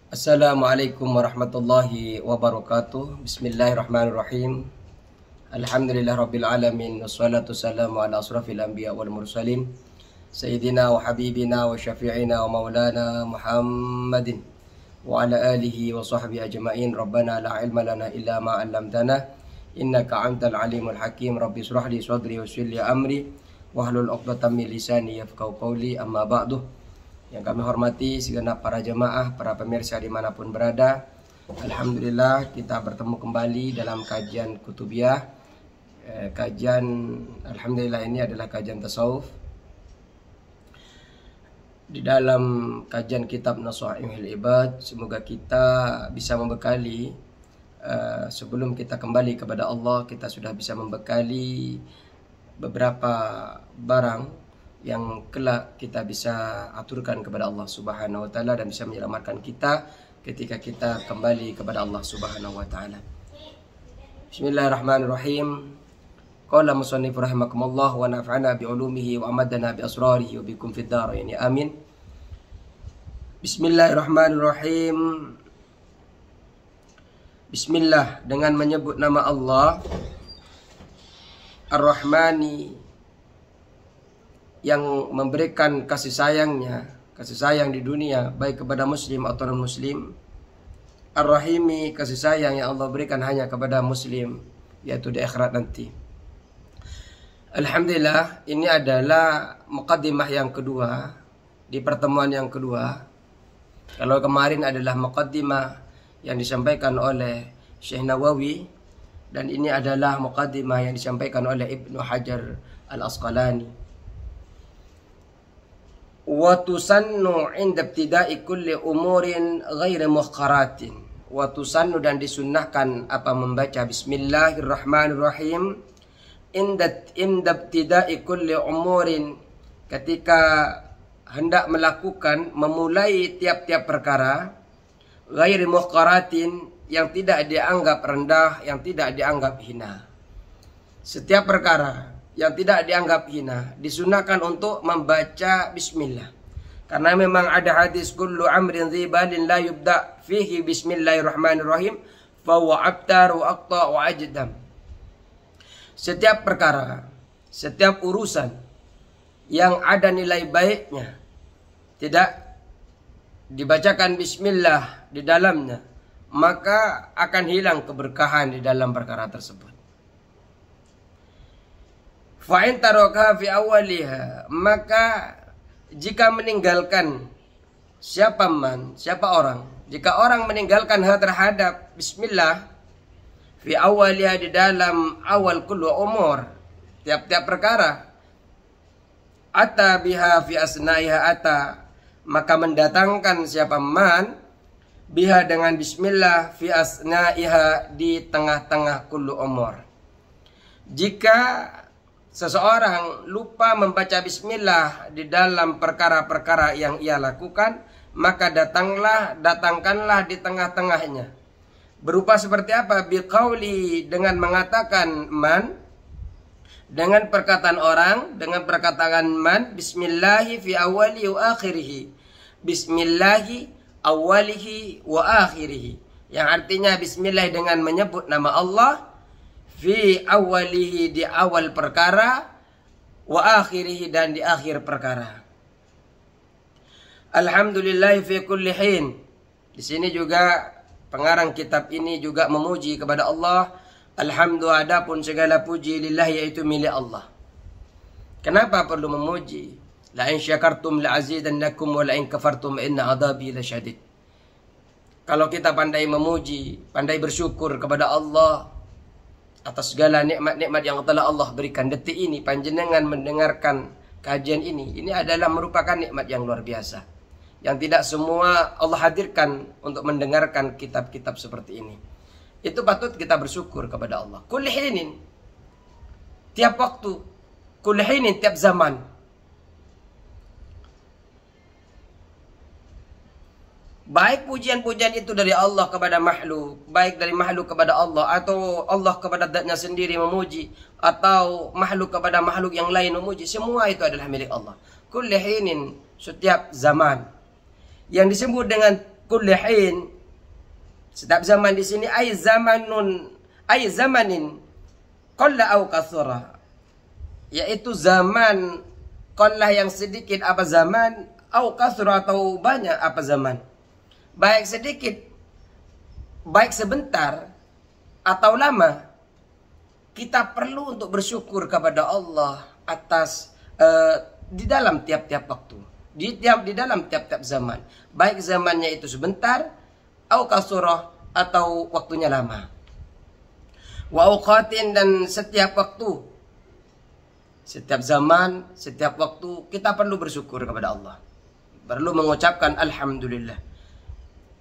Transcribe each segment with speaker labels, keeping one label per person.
Speaker 1: Assalamualaikum warahmatullahi wabarakatuh. Bismillahirrahmanirrahim. Alhamdulillah rabbil alamin. Wassalatu wassalamu ala asrafil anbiya wal mursalin Sayyidina wa habibina wa syafi'ina wa maulana Muhammadin wa ala alihi wa sahbihi ajma'in. Rabbana la ilma lana illa ma 'allamtana innaka antal alimul hakim. Rabbi shrah li sadri wa yassir li amri wahlul 'uqdatam min lisani yafqahu qawli. Amma ba'du. Yang kami hormati segenap para jemaah, para pemirsa dimanapun berada. Alhamdulillah kita bertemu kembali dalam kajian Kutubiah. Alhamdulillah ini adalah kajian tasawuf. Di dalam kajian kitab Nasaihul Ibad, semoga kita bisa membekali, sebelum kita kembali kepada Allah, kita sudah bisa membekali beberapa barang yang kelak kita bisa aturkan kepada Allah Subhanahu wa taala dan bisa menyelamatkan kita ketika kita kembali kepada Allah Subhanahu wa taala. Bismillahirrahmanirrahim. Qala musannif rahimakumullah wa nafa'ana bi ulumihi wa amadana bi asrarihi wa bikum fid dharain. Amin. Bismillahirrahmanirrahim. Bismillah, dengan menyebut nama Allah Ar-Rahmani, yang memberikan kasih sayang di dunia baik kepada muslim atau non muslim. Ar-Rahimi, kasih sayang yang Allah berikan hanya kepada muslim, yaitu di akhirat nanti. Alhamdulillah, ini adalah muqaddimah yang kedua di pertemuan yang kedua. Kalau kemarin adalah muqaddimah yang disampaikan oleh Syekh Nawawi, dan ini adalah muqaddimah yang disampaikan oleh Ibnu Hajar Al-Asqalani. Wa tusannu 'inda ibtida'i kulli umurin ghairi mukharatin. Wa tusannu, dan disunnahkan apa membaca Bismillahirrahmanirrahim inda ibtida'i kulli umurin, ketika hendak melakukan, memulai tiap-tiap perkara, ghairi mukharatin, yang tidak dianggap rendah, yang tidak dianggap hina. Setiap perkara yang tidak dianggap hina disunahkan untuk membaca bismillah, karena memang ada hadis kullu amrin dhibalin la yubda fihi bismillahirrahmanirrahim fa huwa abtar wa aqta wa ajdam. Setiap perkara, setiap urusan yang ada nilai baiknya tidak dibacakan bismillah di dalamnya, maka akan hilang keberkahan di dalam perkara tersebut. Fa'in taraka fi awaliha, maka jika meninggalkan siapa orang, jika orang meninggalkan hal terhadap bismillah fi awaliha, di dalam awal kullu umur, tiap-tiap perkara, ata biha fi asnaiha, maka mendatangkan siapa man biha dengan bismillah fi asnaiha, di tengah-tengah kullu umur. Jika seseorang lupa membaca bismillah di dalam perkara-perkara yang ia lakukan, maka datangkanlah di tengah-tengahnya. Berupa seperti apa? Biqauli, dengan mengatakan man, dengan perkataan orang, dengan perkataan man, bismillahi fi awali wa akhirihi. Bismillahi awalihi wa akhirihi, yang artinya bismillah dengan menyebut nama Allah, fi awalihi, di awal perkara, wa akhirihi, dan di akhir perkara. Alhamdulillah fi kulli hin. Di sini juga pengarang kitab ini juga memuji kepada Allah. Alhamdulillah, adapun segala puji lillahi, yaitu milik Allah. Kenapa perlu memuji? La in syakartum la azidannakum wa la in kafartum inna adzabi lasyadid. Kalau kita pandai memuji, pandai bersyukur kepada Allah atas segala nikmat-nikmat yang telah Allah berikan. Detik ini panjenengan mendengarkan kajian ini adalah merupakan nikmat yang luar biasa, yang tidak semua Allah hadirkan untuk mendengarkan kitab-kitab seperti ini. Itu patut kita bersyukur kepada Allah. Kulli hinin, tiap waktu, kulli hinin, tiap zaman. Baik pujian-pujian itu dari Allah kepada makhluk, baik dari makhluk kepada Allah, atau Allah kepada zatnya sendiri memuji, atau makhluk kepada makhluk yang lain memuji, semua itu adalah milik Allah. Kulli hinin, setiap zaman. Yang disebut dengan kulli hin. Setiap zaman di sini ay zamanin qalla au kathura, yaitu zaman qalla yang sedikit apa zaman, au kathura atau banyak apa zaman. Baik sedikit, baik sebentar atau lama, kita perlu untuk bersyukur kepada Allah atas di dalam tiap-tiap waktu, di dalam tiap-tiap zaman, baik zamannya itu sebentar, au kasurah atau waktunya lama. Wa auqatin, dan setiap waktu, setiap zaman, setiap waktu kita perlu bersyukur kepada Allah, perlu mengucapkan alhamdulillah.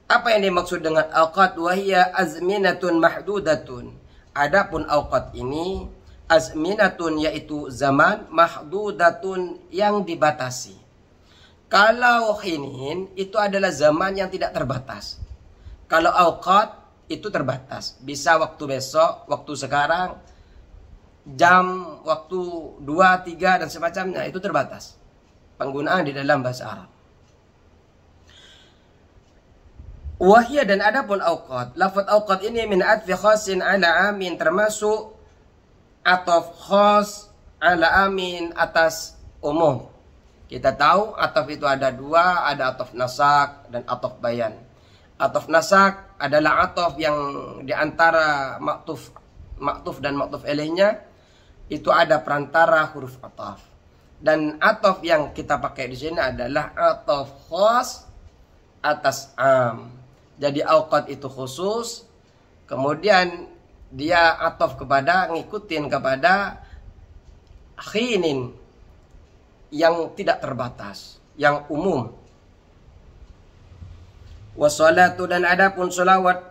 Speaker 1: Apa yang dimaksud dengan auqat? Wahia azminatun mahdudatun. Adapun auqat ini azminatun, yaitu zaman, mahdudatun yang dibatasi. Kalau hinin itu adalah zaman yang tidak terbatas. Kalau auqat itu terbatas. Bisa waktu besok, waktu sekarang, jam, waktu 2, 3 dan semacamnya, itu terbatas penggunaan di dalam bahasa Arab. Wahia, dan adapun auqat, lafaz auqat ini min atfi khasin ala amin, termasuk ataf khas ala amin, atas umum. Kita tahu ataf itu ada dua, ada ataf nasak dan ataf bayan. Ataf nasak adalah ataf yang diantara maktuf dan maktuf ilaihnya itu ada perantara huruf ataf. Dan ataf yang kita pakai di sini adalah ataf khas atas am. Jadi auqat itu khusus, kemudian dia ataf kepada, ngikutin kepada khinin yang tidak terbatas, yang umum. Wassalatu, dan adapun salawat,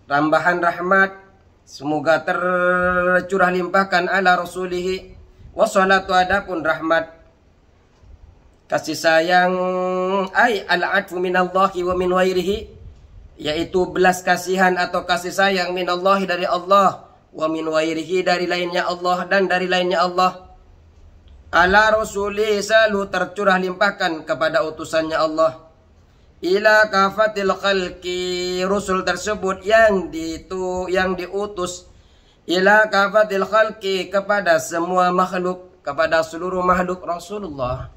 Speaker 1: tambahan rahmat, semoga tercurah limpahkan ala rasulihi. Wassalatu, adapun rahmat, kasih sayang, ay al-atfu minallahi wa min wairihi, yaitu belas kasihan atau kasih sayang minallahi dari Allah, wa min wairihi dari lainnya Allah dan dari lainnya Allah, ala rasuli, selalu tercurah limpahkan kepada utusannya Allah, ila kafatil khalqi, rasul tersebut yang diutus, ila kafatil khalqi, kepada semua makhluk, kepada seluruh makhluk. Rasulullah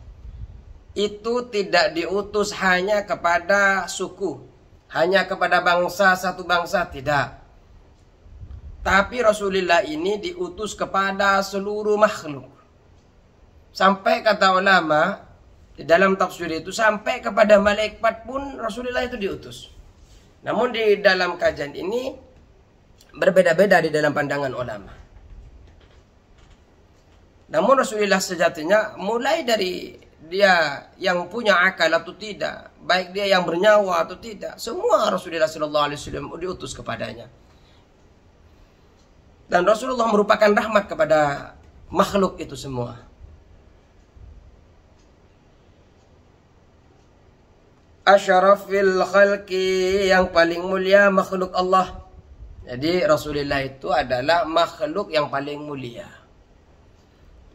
Speaker 1: itu tidak diutus hanya kepada suku, hanya kepada bangsa, satu bangsa, tidak. Tapi Rasulullah ini diutus kepada seluruh makhluk. Sampai kata ulama di dalam tafsir itu, sampai kepada malaikat pun Rasulullah itu diutus. Namun di dalam kajian ini berbeda-beda di dalam pandangan ulama. Namun Rasulullah sejatinya, mulai dari dia yang punya akal atau tidak, baik dia yang bernyawa atau tidak, semua Rasulullah SAW diutus kepadanya. Dan Rasulullah merupakan rahmat kepada makhluk itu semua. Asyrafil khalqi, yang paling mulia makhluk Allah. Jadi Rasulullah itu adalah makhluk yang paling mulia.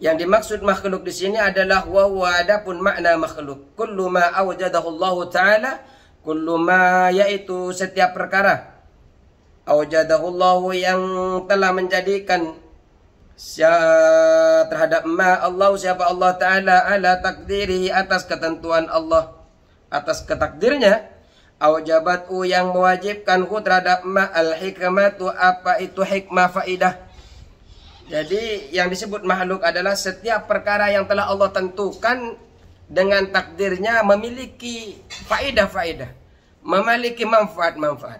Speaker 1: Yang dimaksud makhluk di sini adalah wa adapun makna makhluk, kullu ma awjadahu Allah Ta'ala, kullu ma, yaitu setiap perkara, awjadahu Allah, yang telah menjadikan terhadap ma Allah, siapa Allah Ta'ala, ala takdirihi, atas ketentuan Allah, atas ketakdirnya, awjabatu, yang mewajibkanhu terhadap ma al-hikmatu, apa itu hikmah, faidah. Jadi yang disebut makhluk adalah setiap perkara yang telah Allah tentukan dengan takdirnya memiliki faedah-faedah, memiliki manfaat-manfaat.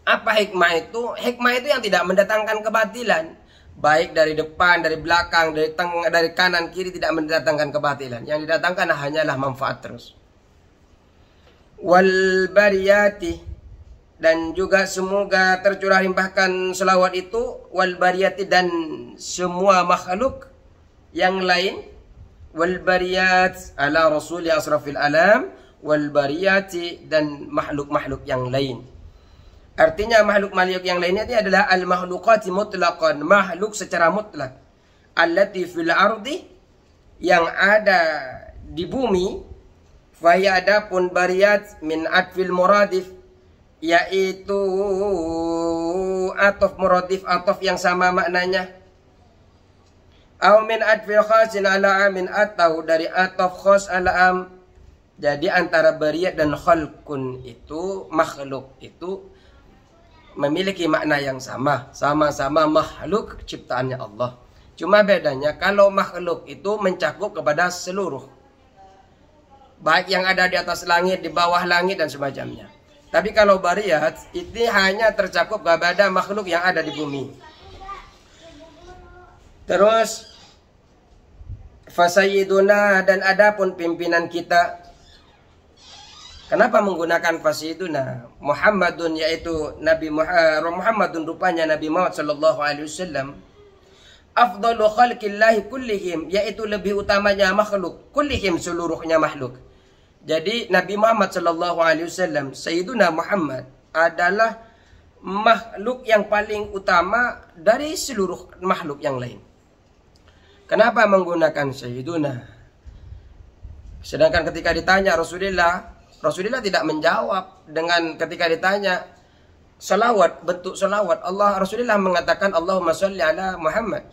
Speaker 1: Apa hikmah itu? Hikmah itu yang tidak mendatangkan kebatilan, baik dari depan, dari belakang, dari tengah, dari kanan, kiri, tidak mendatangkan kebatilan. Yang didatangkan hanyalah manfaat terus. Wal bariyati, dan juga semoga tercurah limpahkan selawat itu, wal bariyati, dan semua makhluk yang lain, wal bariyat ala rasuli asrafil alam, wal bariyati, dan makhluk-makhluk yang lain. Artinya makhluk-makhluk yang lainnya ini adalah al makhluqati mutlaqan, makhluk secara mutlak, allati fil ardi, yang ada di bumi, Faya adapun bariyat min atfil muradif, yaitu atof muradif, atof yang sama maknanya. Au min atfil khasin ala amin, atau dari atof khas ala am. Jadi antara bariyat dan khalqun itu, makhluk itu memiliki makna yang sama. Sama-sama makhluk ciptaannya Allah. Cuma bedanya kalau makhluk itu mencakup kepada seluruh, baik yang ada di atas langit, di bawah langit dan semacamnya. Tapi kalau bariyat itu hanya tercakup kepada makhluk yang ada di bumi. Terus fasayyiduna, dan adapun pimpinan kita. Kenapa menggunakan fasayyiduna? Muhammadun, yaitu Nabi Muhammadun, rupanya Nabi Muhammad sallallahu alaihi wasallam. Afdalu khalqillahi kullihim, yaitu lebih utamanya makhluk, kullihim seluruhnya makhluk. Jadi Nabi Muhammad sallallahu alaihi wasallam, Sayyiduna Muhammad adalah makhluk yang paling utama dari seluruh makhluk yang lain. Kenapa menggunakan Sayyiduna? Sedangkan ketika ditanya Rasulullah tidak menjawab dengan ketika ditanya salawat, bentuk salawat Rasulullah mengatakan Allahumma sholli ala Muhammad.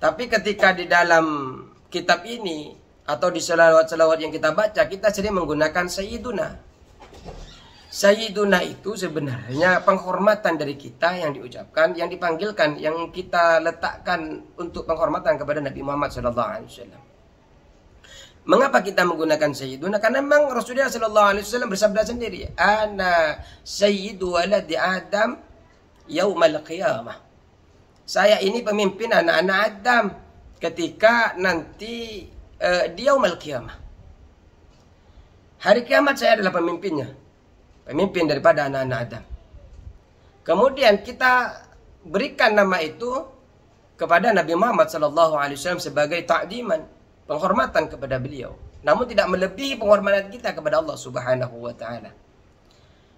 Speaker 1: Tapi ketika di dalam kitab ini atau di selawat-selawat yang kita baca, kita sering menggunakan Sayyiduna. Sayyiduna itu sebenarnya penghormatan dari kita yang diucapkan, yang dipanggilkan, yang kita letakkan untuk penghormatan kepada Nabi Muhammad SAW. Mengapa kita menggunakan Sayyiduna? Karena memang Rasulullah SAW bersabda sendiri, Ana Sayyidu waladi Adam yaumal qiyamah. Saya ini pemimpin anak-anak Adam ketika nanti di yaumul qiyamah. Hari kiamat saya adalah pemimpinnya. Pemimpin daripada anak-anak Adam. Kemudian kita berikan nama itu kepada Nabi Muhammad SAW sebagai ta'diman, penghormatan kepada beliau. Namun tidak melebihi penghormatan kita kepada Allah Subhanahu wa taala.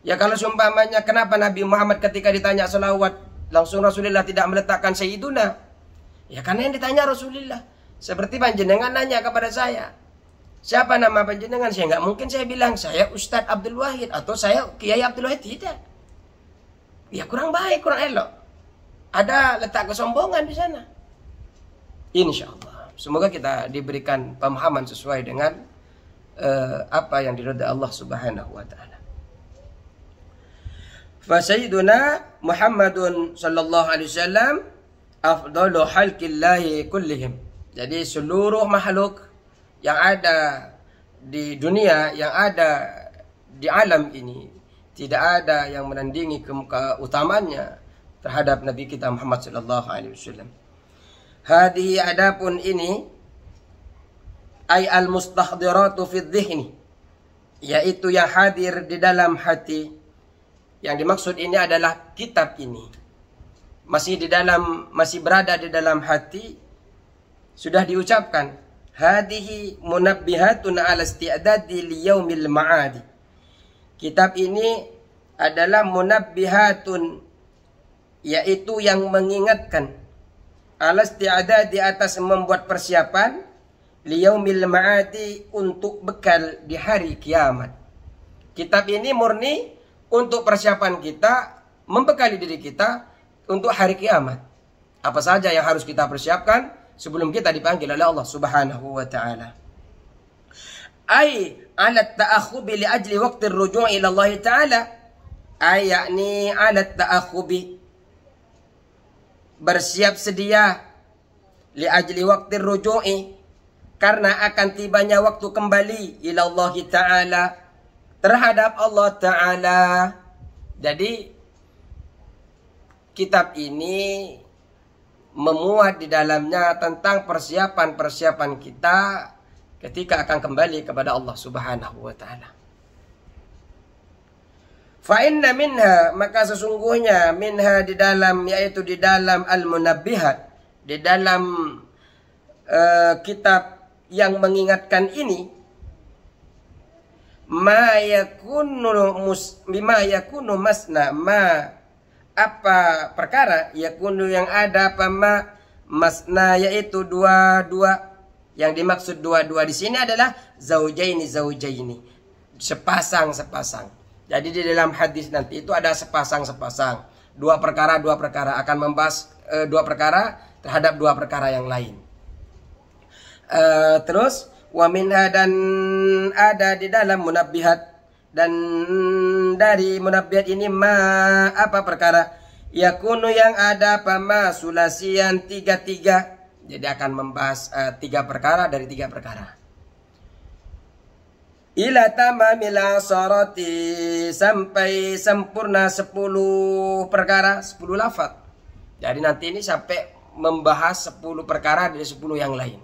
Speaker 1: Ya kalau seumpamanya kenapa Nabi Muhammad ketika ditanya salawat langsung Rasulullah tidak meletakkan Sayyiduna? Ya karena yang ditanya Rasulullah. Seperti panjenengan nanya kepada saya, siapa nama panjenengan? Saya nggak mungkin saya bilang saya Ustadz Abdul Wahid atau saya Kiai Abdul Wahid, tidak. Ya kurang baik, kurang elok. Ada letak kesombongan di sana. Insya Allah, semoga kita diberikan pemahaman sesuai dengan apa yang diridhai Allah Subhanahu wa taala. Fa sayyiduna Muhammadun sallallahu alaihi wasallam afdalu khalqillahi kullihim. Jadi seluruh makhluk yang ada di dunia, yang ada di alam ini, tidak ada yang menandingi keutamaannya terhadap Nabi kita Muhammad sallallahu alaihi wasallam. Hadhihi, adapun ini, ay al-mustahdiratu fi dhihni, yaitu yang hadir di dalam hati. Yang dimaksud ini adalah kitab ini. Masih berada di dalam hati. Sudah diucapkan, hadhihi munabbihatun ala isti'dadi liyaumil ma'adi. Kitab ini adalah munabbihatun, yaitu yang mengingatkan, ala isti'dadi, atas membuat persiapan, liyaumil ma'adi, untuk bekal di hari kiamat. Kitab ini murni untuk persiapan kita, membekali diri kita untuk hari kiamat. Apa saja yang harus kita persiapkan sebelum kita dipanggil oleh Allah Subhanahu wa taala. Ay ala ta'akhubi li ajli waqti ar-ruju' ila Allah taala. Ay yakni ala ta'akhubi, bersiap sedia, li ajli waqti ar-ruju'i, karena akan tibanya waktu kembali ila Allah taala, terhadap Allah taala. Jadi kitab ini memuat di dalamnya tentang persiapan-persiapan kita ketika akan kembali kepada Allah Subhanahu wa taala. Fa inna minha, maka sesungguhnya minha di dalam, yaitu di dalam al-munabbihat, di dalam kitab yang mengingatkan ini, ma yakunu masna, apa perkara yakunu yang ada, apa masna, yaitu dua Yang dimaksud dua-dua di sini adalah zaujaini, sepasang. Jadi di dalam hadis nanti itu ada sepasang. Dua perkara akan membahas dua perkara terhadap dua perkara yang lain. Terus wa minha, dan ada di dalam munabbihat, dan dari munabbihat ini apa perkara yakunu yang ada pama sulasian 3. Jadi akan membahas 3 perkara dari 3 perkara. Ila tamamil asharati, sampai sempurna 10 perkara, 10 lafaz. Jadi nanti ini sampai membahas 10 perkara dari 10 yang lain.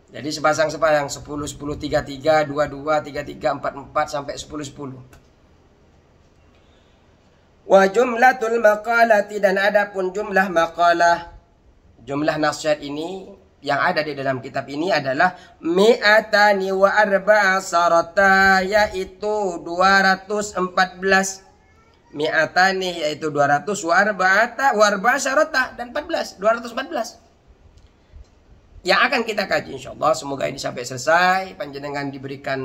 Speaker 1: Jadi sepasang 10, 3, 2, 3, 4, 4 sampai 10. Wa jumlatul maqalati, dan adapun jumlah maqalah, jumlah nasihat ini yang ada di dalam kitab ini adalah mi'atani wa arba'a sarata, yaitu 214. Mi'atani yaitu 200, wa arba'a sarata, dan 14, 214. Yang akan kita kaji insyaallah, semoga ini sampai selesai, panjenengan diberikan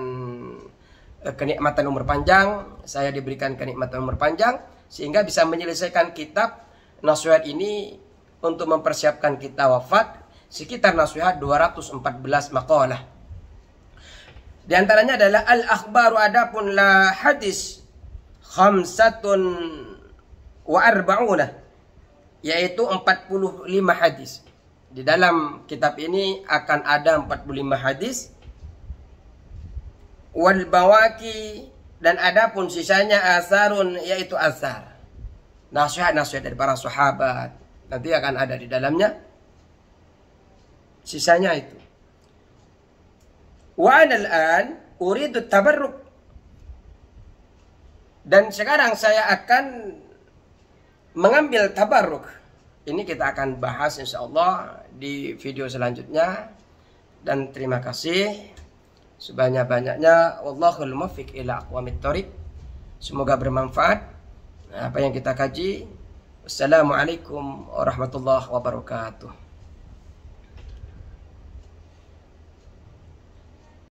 Speaker 1: kenikmatan umur panjang, saya diberikan kenikmatan umur panjang, sehingga bisa menyelesaikan kitab nasihat ini untuk mempersiapkan kita wafat, sekitar nasihat 214 maqalah. Di antaranya adalah al-akhbaru, adapun la hadis 45, yaitu 45 hadis. Di dalam kitab ini akan ada 45 hadis. Wal bawaki, dan adapun sisanya asarun, yaitu asar, nasihat-nasihat dari para sahabat, nanti akan ada di dalamnya. Sisanya itu. Wa ana al-an uridu tabarruk, dan sekarang saya akan mengambil tabarruk. Ini kita akan bahas insyaallah di video selanjutnya. Dan terima kasih sebanyak-banyaknya. Wallahul muwaffiq ila aqwamit thoriq. Semoga bermanfaat apa yang kita kaji. Assalamualaikum warahmatullahi wabarakatuh.